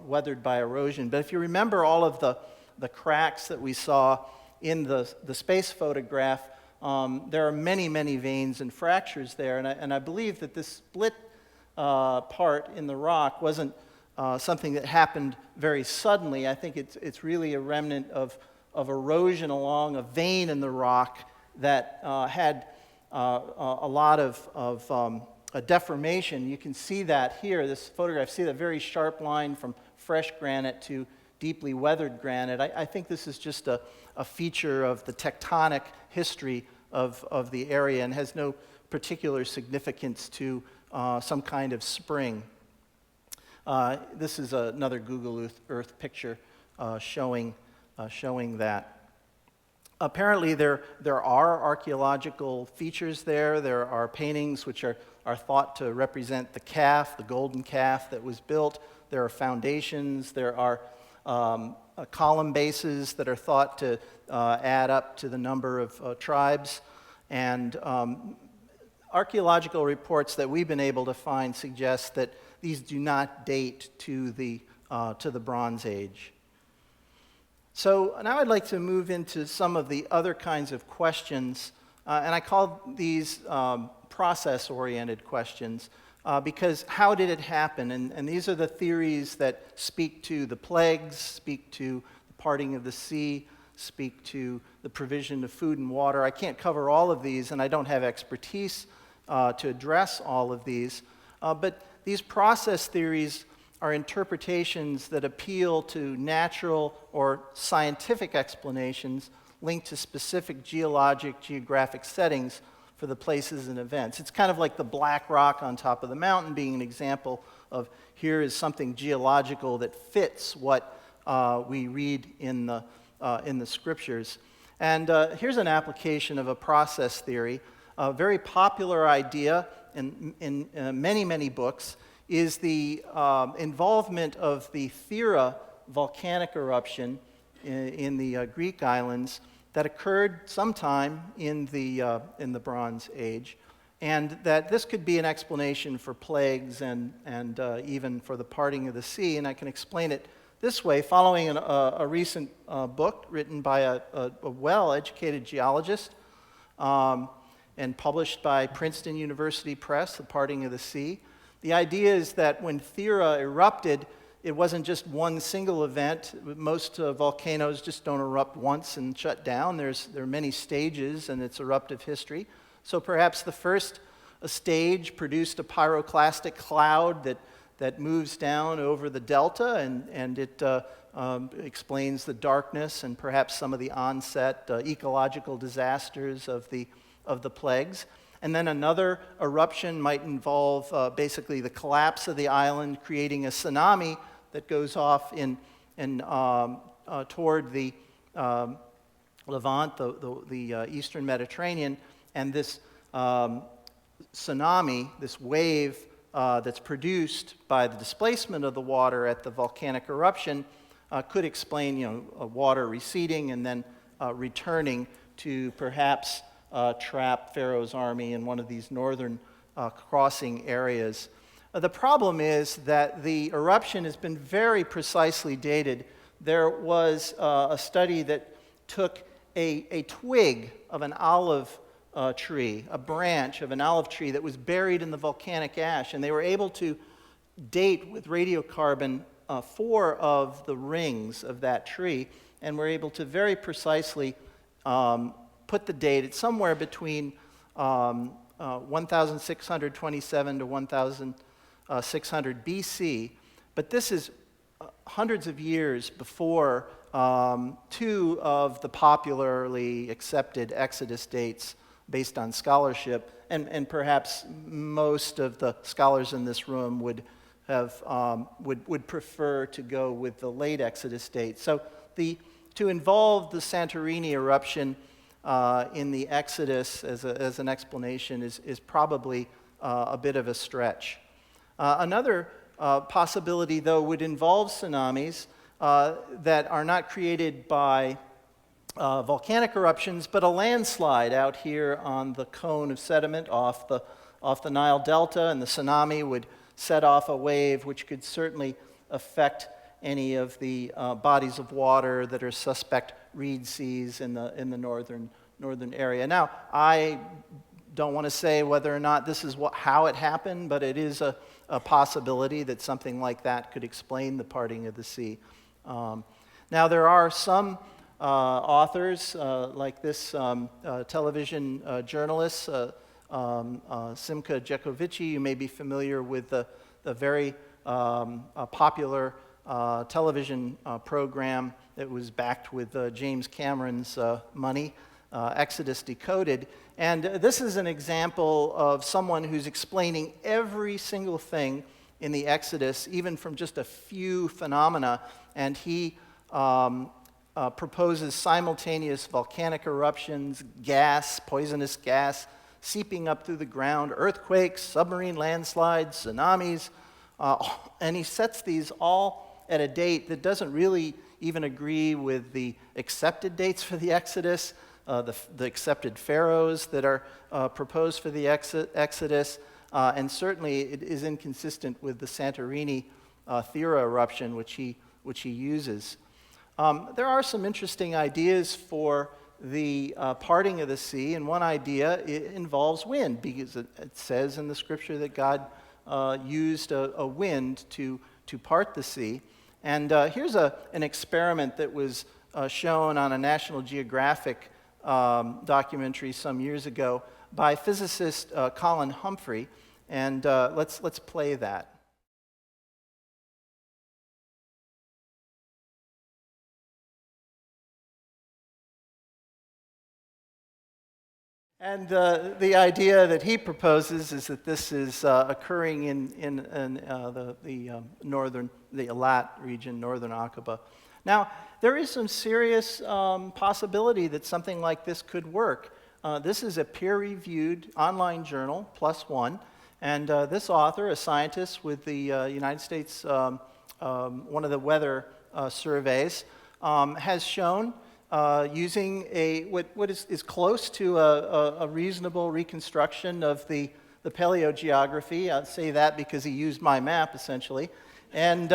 weathered by erosion. But if you remember all of the cracks that we saw in the space photograph, there are many, many veins and fractures there. And I believe that this split part in the rock wasn't something that happened very suddenly. I think it's really a remnant of erosion along a vein in the rock that had a lot of a deformation. You can see that here, this photograph, see that very sharp line from fresh granite to deeply weathered granite. I think this is just a feature of the tectonic history of the area and has no particular significance to some kind of spring. This is another Google Earth picture showing that. Apparently there are archaeological features there. There are paintings which are thought to represent the calf, the golden calf that was built. There are foundations. There are column bases that are thought to add up to the number of tribes. And archaeological reports that we've been able to find suggest that these do not date to the Bronze Age. So now I'd like to move into some of the other kinds of questions, and I call these process-oriented questions, because how did it happen? And these are the theories that speak to the plagues, speak to the parting of the sea, speak to the provision of food and water. I can't cover all of these, and I don't have expertise to address all of these, but these process theories are interpretations that appeal to natural or scientific explanations linked to specific geographic settings for the places and events. It's kind of like the black rock on top of the mountain being an example of here is something geological that fits what we read in the scriptures. And here's an application of a process theory. A very popular idea in many, many books is the involvement of the Thera volcanic eruption in the Greek islands that occurred sometime in the Bronze Age, and that this could be an explanation for plagues and even for the parting of the sea. And I can explain it this way, following a recent book written by a well-educated geologist and published by Princeton University Press, The Parting of the Sea. The idea is that when Thera erupted, it wasn't just one single event. Most volcanoes just don't erupt once and shut down. There are many stages in its eruptive history. So perhaps the first stage produced a pyroclastic cloud that moves down over the delta, and it explains the darkness and perhaps some of the onset ecological disasters of the plagues. And then another eruption might involve basically the collapse of the island, creating a tsunami that goes off toward the Levant, the Eastern Mediterranean, and this tsunami, this wave that's produced by the displacement of the water at the volcanic eruption, could explain, water receding and then returning to perhaps trap Pharaoh's army in one of these northern crossing areas. The problem is that the eruption has been very precisely dated. There was a study that took a twig of an olive tree, a branch of an olive tree that was buried in the volcanic ash, and they were able to date with radiocarbon 4 of the rings of that tree, and were able to very precisely put the date. It's somewhere between 1627 to 1600 BC, but this is hundreds of years before 2 of the popularly accepted Exodus dates based on scholarship, and perhaps most of the scholars in this room would prefer to go with the late Exodus date. So to involve the Santorini eruption in the Exodus as an explanation is probably a bit of a stretch. Another possibility, though, would involve tsunamis that are not created by volcanic eruptions, but a landslide out here on the cone of sediment off the Nile Delta, and the tsunami would set off a wave which could certainly affect any of the bodies of water that are suspect reed seas in the northern area. Now, I don't want to say whether or not this is how it happened, but it is a possibility that something like that could explain the parting of the sea. Now, there are some authors, like this television journalist, Simka Djekovici. You may be familiar with the very popular television program that was backed with James Cameron's money, Exodus Decoded. And this is an example of someone who's explaining every single thing in the Exodus, even from just a few phenomena, and he proposes simultaneous volcanic eruptions, gas, poisonous gas, seeping up through the ground, earthquakes, submarine landslides, tsunamis, and he sets these all at a date that doesn't really even agree with the accepted dates for the Exodus, the accepted pharaohs that are proposed for the Exodus, and certainly it is inconsistent with the Santorini Thera eruption, which he uses. There are some interesting ideas for the parting of the sea, and one idea involves wind, because it says in the scripture that God used a wind to part the sea. And here's an experiment that was shown on a National Geographic documentary some years ago by physicist Colin Humphrey, and let's play that. And the idea that he proposes is that this is occurring in the Eilat region, northern Aqaba. Now, there is some serious possibility that something like this could work. This is a peer-reviewed online journal, +1, And this author, a scientist with the United States, one of the weather surveys, has shown using what is close to a reasonable reconstruction of the paleogeography. I'll say that because he used my map, essentially. And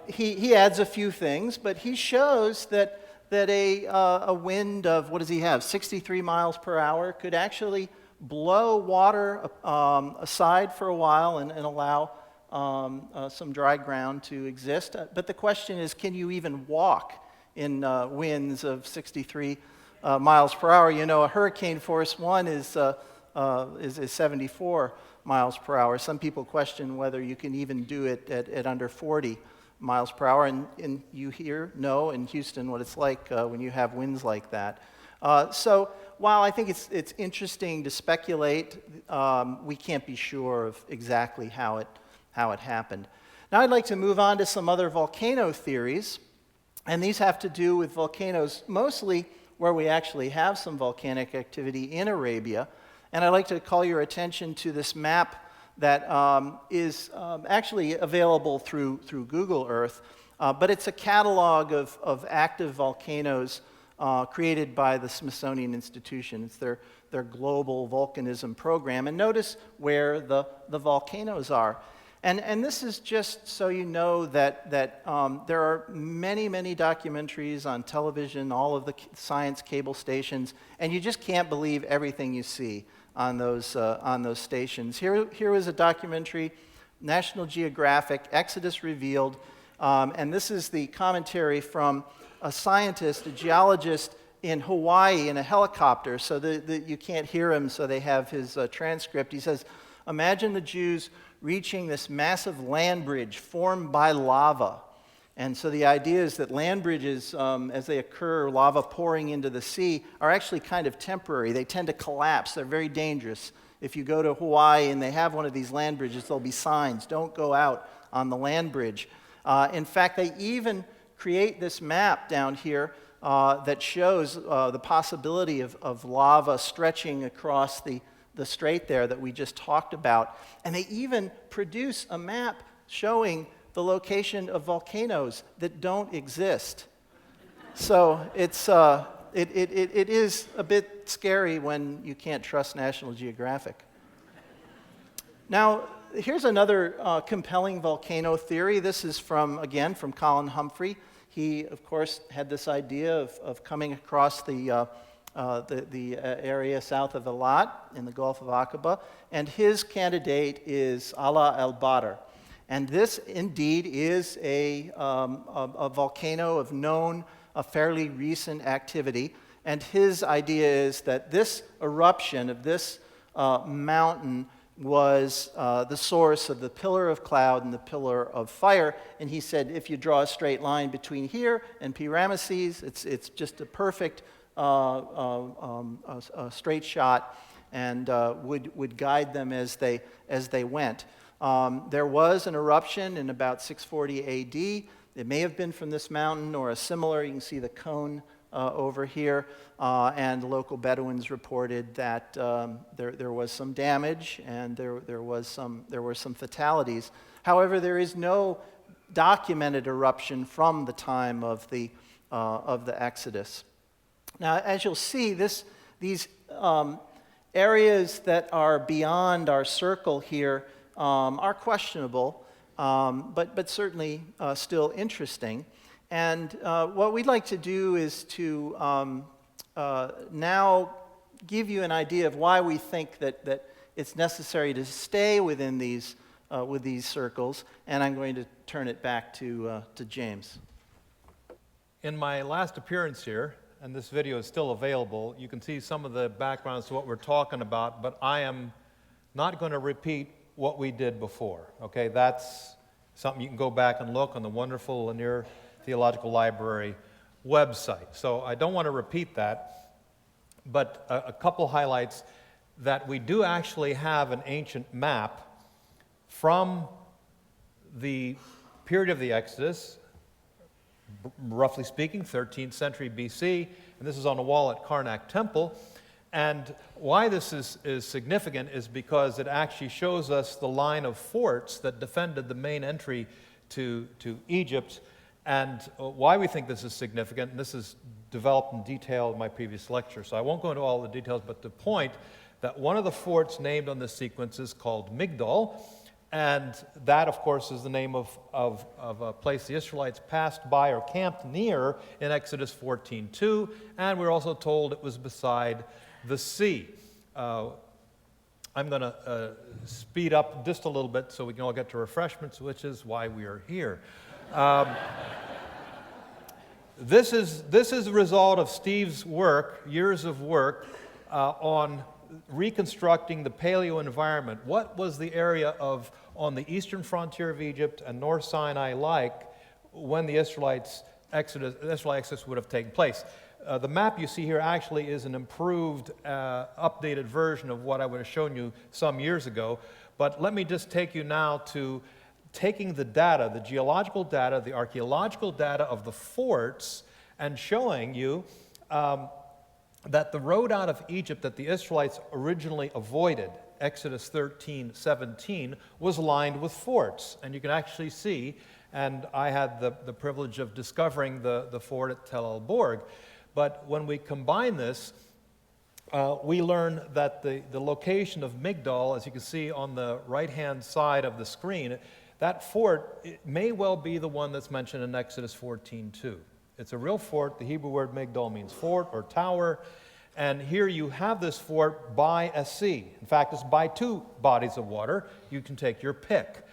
he adds a few things, but he shows that a wind of, what does he have, 63 miles per hour could actually blow water aside for a while and allow some dry ground to exist. But the question is, can you even walk in winds of 63 miles per hour? You know, a hurricane force 1 is 74 miles per hour. Some people question whether you can even do it at under 40 miles per hour. And you know in Houston what it's like when you have winds like that. So while I think it's interesting to speculate, we can't be sure of exactly how it happened. Now I'd like to move on to some other volcano theories, and these have to do with volcanoes mostly where we actually have some volcanic activity in Arabia. And I'd like to call your attention to this map that is actually available through Google Earth, but it's a catalog of active volcanoes created by the Smithsonian Institution. It's their global volcanism program. And notice where the volcanoes are. And this is just so you know that there are many, many documentaries on television, all of the science cable stations, and you just can't believe everything you see on those stations. Here is a documentary, National Geographic, Exodus Revealed, and this is the commentary from a scientist, a geologist in Hawaii in a helicopter, so that you can't hear him, so they have his transcript. He says, imagine the Jews reaching this massive land bridge formed by lava. And so the idea is that land bridges, as they occur, lava pouring into the sea, are actually kind of temporary. They tend to collapse. They're very dangerous. If you go to Hawaii and they have one of these land bridges, there'll be signs, don't go out on the land bridge. In fact, they even create this map down here that shows the possibility of lava stretching across the strait there that we just talked about. And they even produce a map showing the location of volcanoes that don't exist. So it is a bit scary when you can't trust National Geographic. Now, here's another compelling volcano theory. This is from Colin Humphrey. He, of course, had this idea of coming across the area south of Eilat in the Gulf of Aqaba, and his candidate is Ala el-Badr. And this indeed is a volcano of known, a fairly recent activity. And his idea is that this eruption of this mountain was the source of the pillar of cloud and the pillar of fire. And he said, if you draw a straight line between here and P-Ramesses, it's just a perfect straight shot, and would guide them as they went. There was an eruption in about 640 A.D. It may have been from this mountain or a similar. You can see the cone over here, and local Bedouins reported that there was some damage and there were some fatalities. However, there is no documented eruption from the time of the Exodus. Now, as you'll see, these areas that are beyond our circle here are questionable, but certainly still interesting. And what we'd like to do is to now give you an idea of why we think that it's necessary to stay within these with these circles. And I'm going to turn it back to James. In my last appearance here, and this video is still available, you can see some of the backgrounds to what we're talking about, but I am not going to repeat what we did before. Okay, that's something you can go back and look on the wonderful Lanier Theological Library website. So I don't want to repeat that, but a couple highlights that we do actually have an ancient map from the period of the Exodus, roughly speaking, 13th century BC, and this is on a wall at Karnak Temple. And why this is significant is because it actually shows us the line of forts that defended the main entry to Egypt. And why we think this is significant, and this is developed in detail in my previous lecture, so I won't go into all the details, but the point that one of the forts named on this sequence is called Migdol, and that, of course, is the name of a place the Israelites passed by or camped near in Exodus 14:2, and we're also told it was beside the sea. I'm going to speed up just a little bit so we can all get to refreshments, which is why we are here. This is the result of Steve's work, years of work, on reconstructing the paleo environment. What was the area on the eastern frontier of Egypt and North Sinai like when the Israel exodus would have taken place? The map you see here actually is an improved, updated version of what I would have shown you some years ago. But let me just take you now to taking the data, the geological data, the archaeological data of the forts, and showing you that the road out of Egypt that the Israelites originally avoided, Exodus 13:17, was lined with forts. And you can actually see, and I had the privilege of discovering the fort at el-Borg. But when we combine this, we learn that the location of Migdol, as you can see on the right-hand side of the screen, that fort may well be the one that's mentioned in Exodus 14:2. It's a real fort. The Hebrew word Migdol means fort or tower. And here you have this fort by a sea. In fact, it's by two bodies of water. You can take your pick.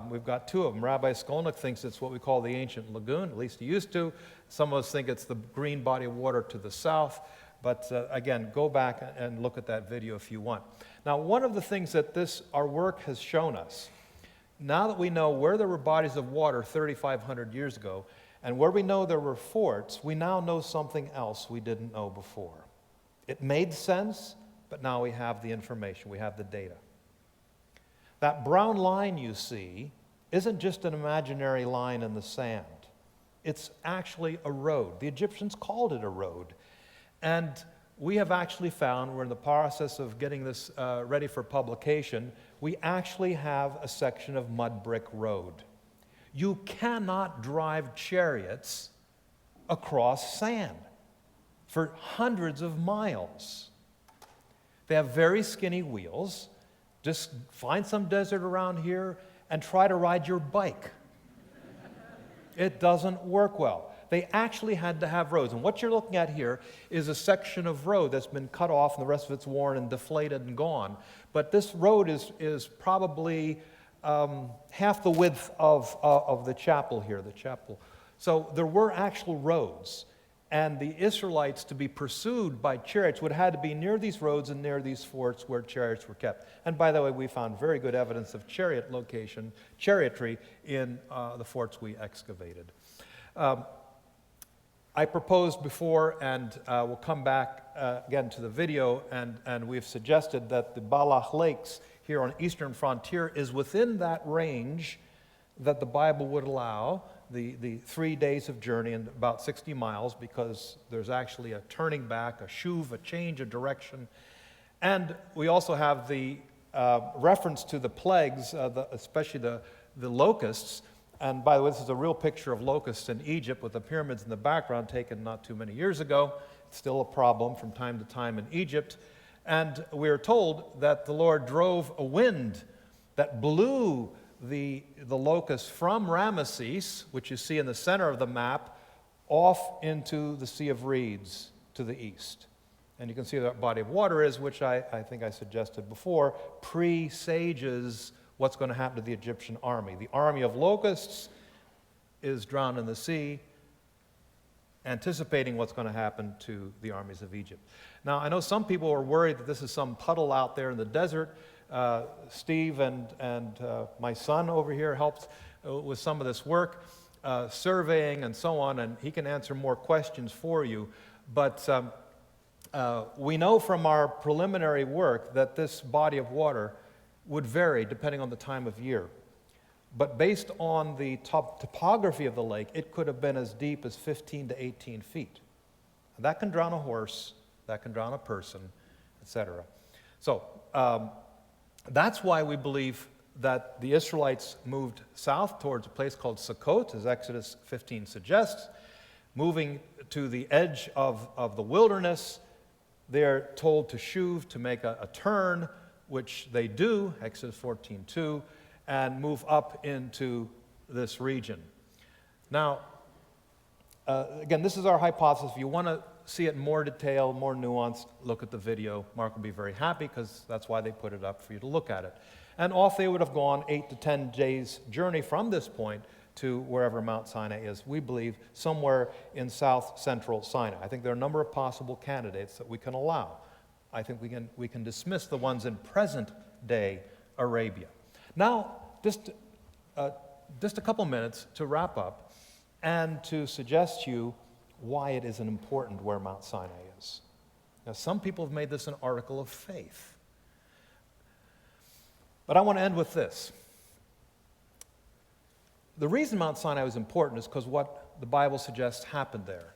We've got two of them. Rabbi Skolnick thinks it's what we call the ancient lagoon, at least he used to. Some of us think it's the green body of water to the south. But again, go back and look at that video if you want. Now, one of the things that our work has shown us, now that we know where there were bodies of water 3,500 years ago, and where we know there were forts, we now know something else we didn't know before. It made sense, but now we have the information, we have the data. That brown line you see isn't just an imaginary line in the sand. It's actually a road. The Egyptians called it a road. And we have actually found, we're in the process of getting this ready for publication, we actually have a section of mud brick road. You cannot drive chariots across sand for hundreds of miles. They have very skinny wheels. Just find some desert around here and try to ride your bike. It doesn't work well. They actually had to have roads. And what you're looking at here is a section of road that's been cut off and the rest of it's worn and deflated and gone. But this road is probably half the width of the chapel here, the chapel. So there were actual roads. And the Israelites, to be pursued by chariots, would have had to be near these roads and near these forts where chariots were kept. And by the way, we found very good evidence of chariotry in the forts we excavated. I proposed before, and we'll come back again to the video, and we've suggested that the Balach Lakes here on eastern frontier is within that range that the Bible would allow, the 3 days of journey and about 60 miles, because there's actually a turning back, a shuv, a change of direction. And we also have the reference to the plagues, especially the locusts. And by the way, this is a real picture of locusts in Egypt with the pyramids in the background taken not too many years ago. It's still a problem from time to time in Egypt. And we are told that the Lord drove a wind that blew the locusts from Ramesses, which you see in the center of the map, off into the Sea of Reeds to the east. And you can see that body of water is, which I think I suggested before, presages what's going to happen to the Egyptian army. The army of locusts is drowned in the sea, anticipating what's going to happen to the armies of Egypt. Now, I know some people are worried that this is some puddle out there in the desert. Steve and my son over here helped with some of this work, surveying and so on, and he can answer more questions for you. But we know from our preliminary work that this body of water would vary depending on the time of year. But based on the topography of the lake, it could have been as deep as 15 to 18 feet. That can drown a horse that can drown a person, etc. So that's why we believe that the Israelites moved south towards a place called Sukkot, as Exodus 15 suggests. Moving to the edge of the wilderness, they're told to shuv, to make a turn, which they do, Exodus 14:2, and move up into this region. Now, again, this is our hypothesis. If you want to see it in more detail, more nuanced, look at the video. Mark will be very happy because that's why they put it up for you to look at it. And off they would have gone 8 to 10 days' journey from this point to wherever Mount Sinai is. We believe somewhere in south-central Sinai. I think there are a number of possible candidates that we can allow. I think we can dismiss the ones in present-day Arabia. Now, just a couple minutes to wrap up and to suggest to you why it isn't important where Mount Sinai is. Now, some people have made this an article of faith. But I want to end with this. The reason Mount Sinai was important is because what the Bible suggests happened there.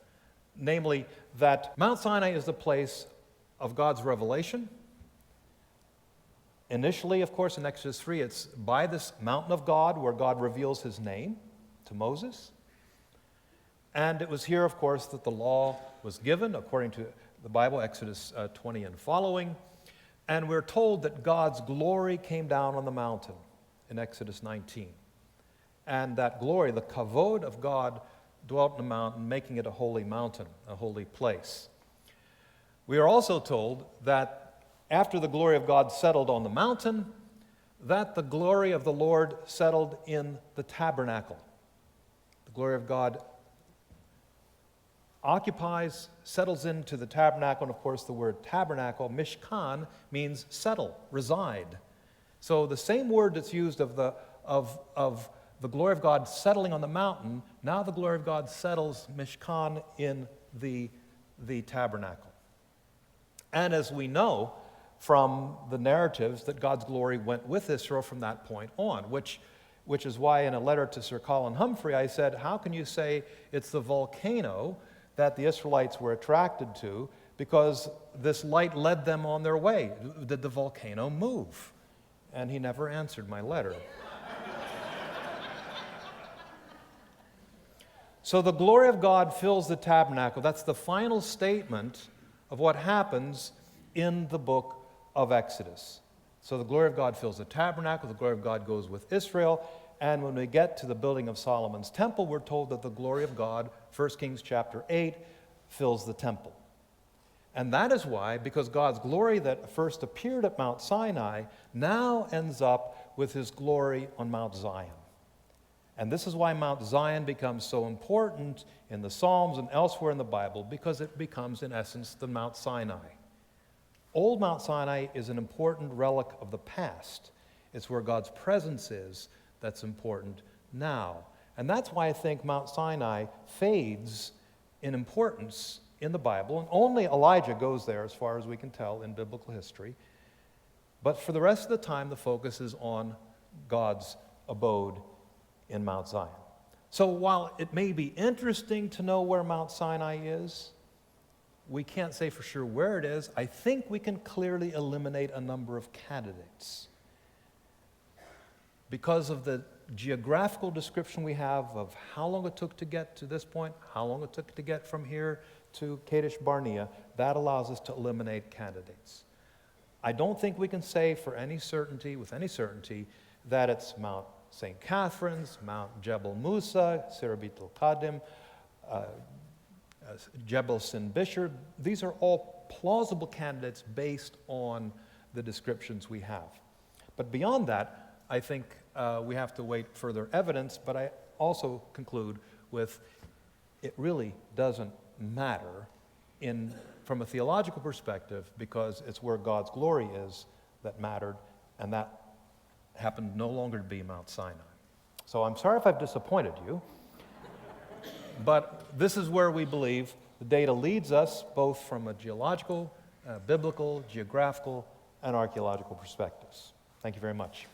Namely, that Mount Sinai is the place of God's revelation. Initially, of course, in Exodus 3, it's by this mountain of God where God reveals his name to Moses. And it was here, of course, that the law was given, according to the Bible, Exodus 20 and following. And we're told that God's glory came down on the mountain in Exodus 19. And that glory, the kavod of God, dwelt in the mountain, making it a holy mountain, a holy place. We are also told that after the glory of God settled on the mountain, that the glory of the Lord settled in the tabernacle. The glory of God occupies, settles into the tabernacle, and of course the word tabernacle, mishkan, means settle, reside. So the same word that's used of the glory of God settling on the mountain, now the glory of God settles mishkan in the tabernacle. And as we know from the narratives that God's glory went with Israel from that point on, which is why in a letter to Sir Colin Humphrey I said, how can you say it's the volcano that the Israelites were attracted to, because this light led them on their way? Did the volcano move? And he never answered my letter. So the glory of God fills the tabernacle. That's the final statement of what happens in the book of Exodus. So the glory of God fills the tabernacle, the glory of God goes with Israel, and when we get to the building of Solomon's temple, we're told that the glory of God, 1 Kings chapter 8, fills the temple. And that is why, because God's glory that first appeared at Mount Sinai now ends up with his glory on Mount Zion. And this is why Mount Zion becomes so important in the Psalms and elsewhere in the Bible, because it becomes, in essence, the Mount Sinai. Old Mount Sinai is an important relic of the past. It's where God's presence is that's important now. And that's why I think Mount Sinai fades in importance in the Bible, and only Elijah goes there as far as we can tell in biblical history. But for the rest of the time, the focus is on God's abode in Mount Zion. So while it may be interesting to know where Mount Sinai is, we can't say for sure where it is. I think we can clearly eliminate a number of candidates because of the geographical description we have of how long it took to get to this point, how long it took to get from here to Kadesh Barnea. That allows us to eliminate candidates. I don't think we can say with any certainty, that it's Mount St. Catherine's, Mount Jebel Musa, Sirabit al-Qadim, Jebel Sin Bishr. These are all plausible candidates based on the descriptions we have. But beyond that, I think we have to wait further evidence, but I also conclude with it really doesn't matter from a theological perspective, because it's where God's glory is that mattered, and that happened no longer to be Mount Sinai. So I'm sorry if I've disappointed you, but this is where we believe the data leads us, both from a geological, biblical, geographical, and archaeological perspectives. Thank you very much.